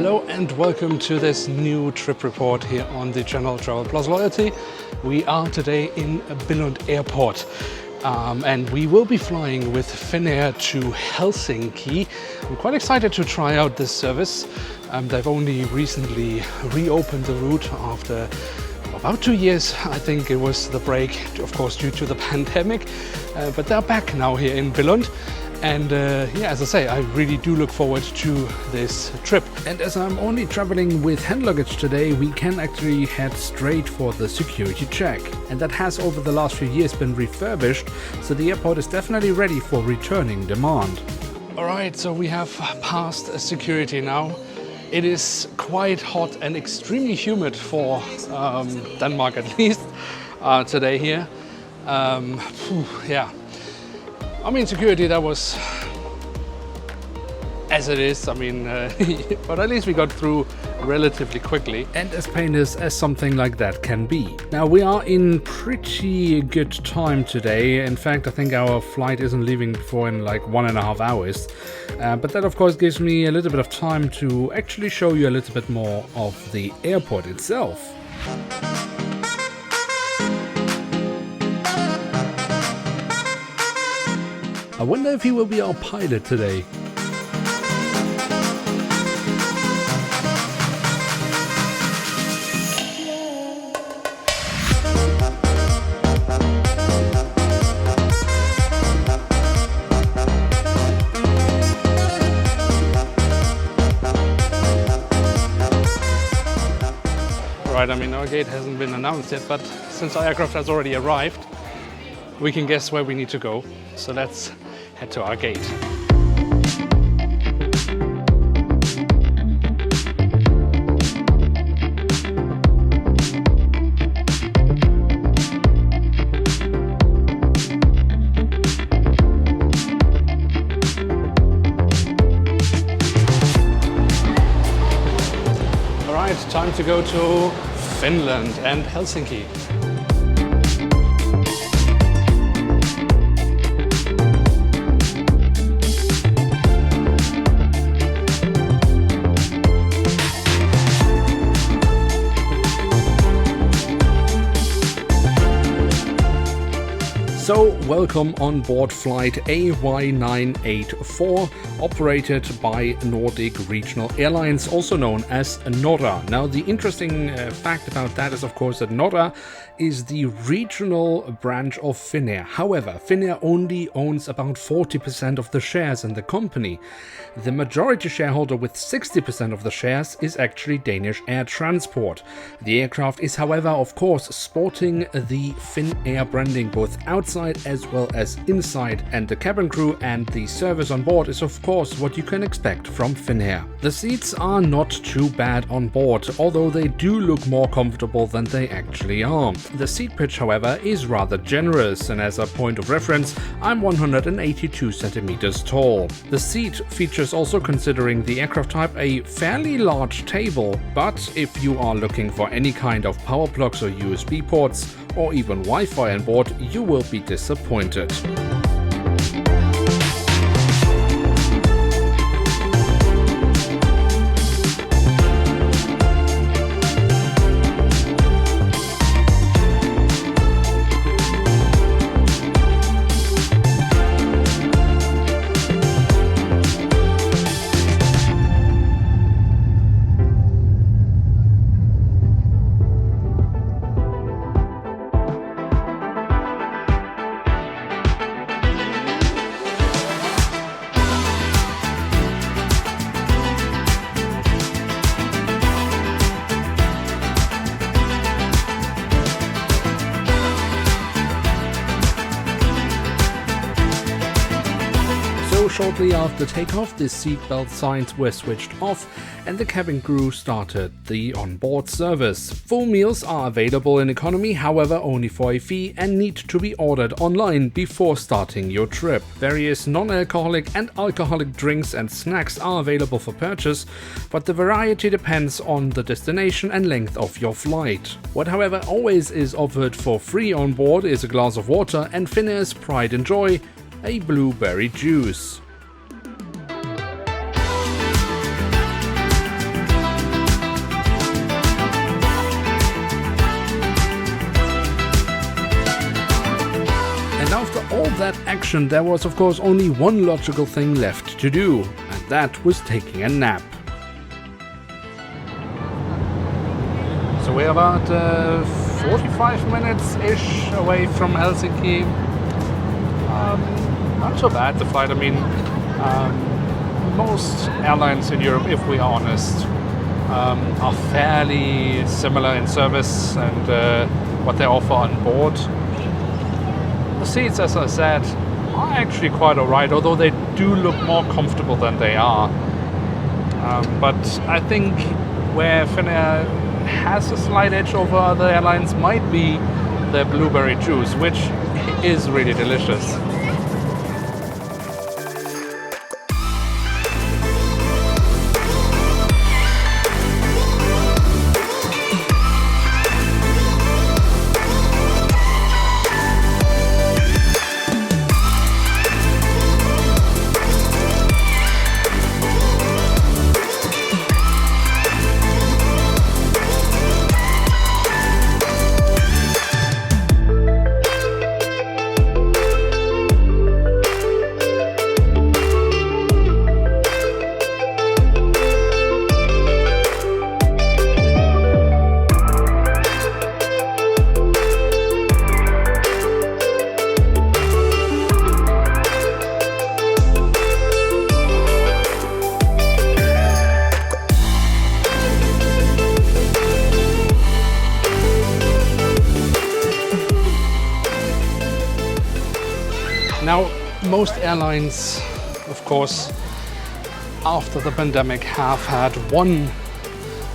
Hello and welcome to this new trip report here on the channel Travel Plus Loyalty. We are today in Billund Airport and we will be flying with Finnair to Helsinki. I'm quite excited to try out this service. They've only recently reopened the route after about 2 years. I think it was the break, of course, due to the pandemic, but they're back now here in Billund. And yeah, as I say, I really do look forward to this trip. And as I'm only traveling with hand luggage today, we can actually head straight for the security check. And that has over the last few years been refurbished, so the airport is definitely ready for returning demand. All right, so we have passed security now. It is quite hot and extremely humid for Denmark, at least, today here. Yeah. I mean, security, that was as it is. I mean, but at least we got through relatively quickly. And as painless as something like that can be. Now, we are in pretty good time today. In fact, I think our flight isn't leaving before in like 1.5 hours. But that, of course, gives me a little bit of time to actually show you a little bit more of the airport itself. I wonder if he will be our pilot today. Right, I mean, our gate hasn't been announced yet, but since our aircraft has already arrived, we can guess where we need to go. So let's head to our gate. All right, time to go to Finland and Helsinki. So, welcome on board flight AY984, operated by Nordic Regional Airlines, also known as Norra. Now, the interesting fact about that is, of course, that Norra is the regional branch of Finnair. However, Finnair only owns about 40% of the shares in the company. The majority shareholder with 60% of the shares is actually Danish Air Transport. The aircraft is, however, of course, sporting the Finnair branding both outside as well as inside, and the cabin crew and the service on board is of course what you can expect from Finnair. The seats are not too bad on board, although they do look more comfortable than they actually are. The seat pitch, however, is rather generous, and as a point of reference, I'm 182 centimeters tall. The seat features, also considering the aircraft type, a fairly large table, but if you are looking for any kind of power plugs or USB ports, or even Wi-Fi on board, you will be disappointed. Shortly after takeoff, the seatbelt signs were switched off and the cabin crew started the onboard service. Full meals are available in economy, however only for a fee, and need to be ordered online before starting your trip. Various non-alcoholic and alcoholic drinks and snacks are available for purchase, but the variety depends on the destination and length of your flight. What, however, always is offered for free on board is a glass of water and Finnair's pride and joy, a blueberry juice. that action, there was of course only one logical thing left to do, and that was taking a nap. So we're about 45 minutes-ish away from Helsinki. Not so bad, the flight. I mean, most airlines in Europe, if we are honest, are fairly similar in service and what they offer on board. The seats, as I said, are actually quite alright, although they do look more comfortable than they are. But I think where Finnair has a slight edge over other airlines might be their blueberry juice, which is really delicious. Now, most airlines, of course, after the pandemic have had one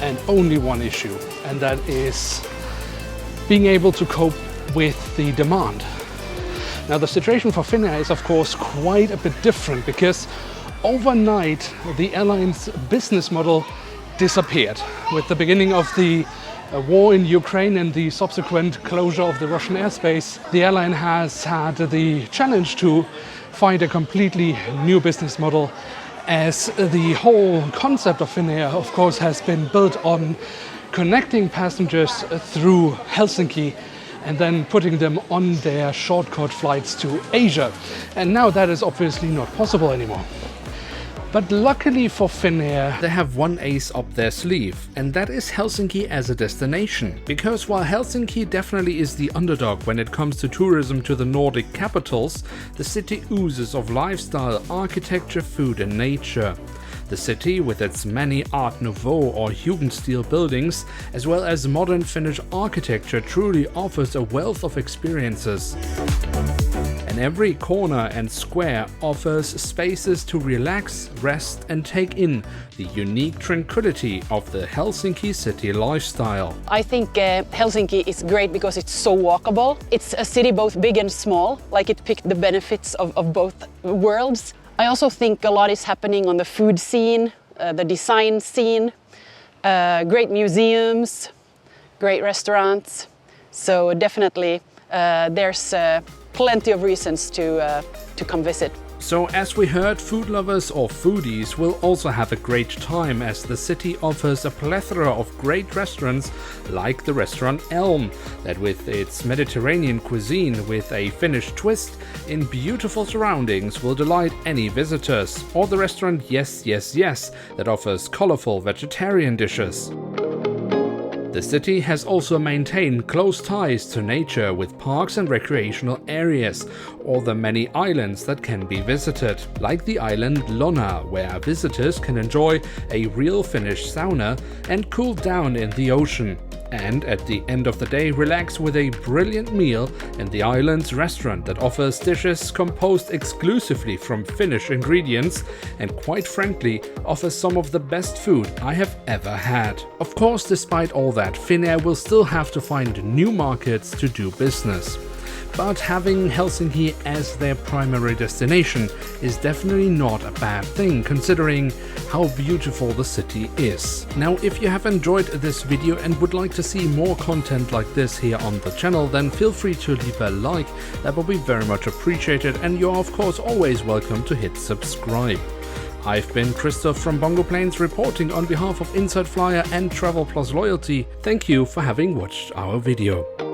and only one issue, and that is being able to cope with the demand. Now, the situation for Finnair is, of course, quite a bit different because overnight the airline's business model disappeared. With the beginning of the war in Ukraine and the subsequent closure of the Russian airspace, the airline has had the challenge to find a completely new business model, as the whole concept of Finnair, of course, has been built on connecting passengers through Helsinki and then putting them on their shortcut flights to Asia. And now that is obviously not possible anymore. But luckily for Finnair, they have one ace up their sleeve, and that is Helsinki as a destination. Because while Helsinki definitely is the underdog when it comes to tourism to the Nordic capitals, the city oozes of lifestyle, architecture, food and nature. The city, with its many Art Nouveau or Jugendstil buildings, as well as modern Finnish architecture, truly offers a wealth of experiences. And every corner and square offers spaces to relax, rest and take in the unique tranquility of the Helsinki city lifestyle. I think Helsinki is great because it's so walkable. It's a city both big and small, like it picked the benefits of both worlds. I also think a lot is happening on the food scene, the design scene, great museums, great restaurants. So definitely there's plenty of reasons to come visit. So as we heard, food lovers or foodies will also have a great time, as the city offers a plethora of great restaurants like the restaurant 𝐬𝐤𝐤, that with its Mediterranean cuisine with a Finnish twist in beautiful surroundings will delight any visitors, or the restaurant �Y𝑒S, that offers colorful vegetarian dishes. The city has also maintained close ties to nature with parks and recreational areas, or the many islands that can be visited, like the island Lona, where visitors can enjoy a real Finnish sauna and cool down in the ocean. And at the end of the day, relax with a brilliant meal in the island's restaurant that offers dishes composed exclusively from Finnish ingredients and, quite frankly, offers some of the best food I have ever had. Of course, despite all that, Finnair will still have to find new markets to do business. But having Helsinki as their primary destination is definitely not a bad thing, considering how beautiful the city is. Now, if you have enjoyed this video and would like to see more content like this here on the channel, then feel free to leave a like. That will be very much appreciated, and you're of course always welcome to hit subscribe. I've been Christoph from Bongo Planes, reporting on behalf of Inside Flyer and Travel Plus Loyalty. Thank you for having watched our video.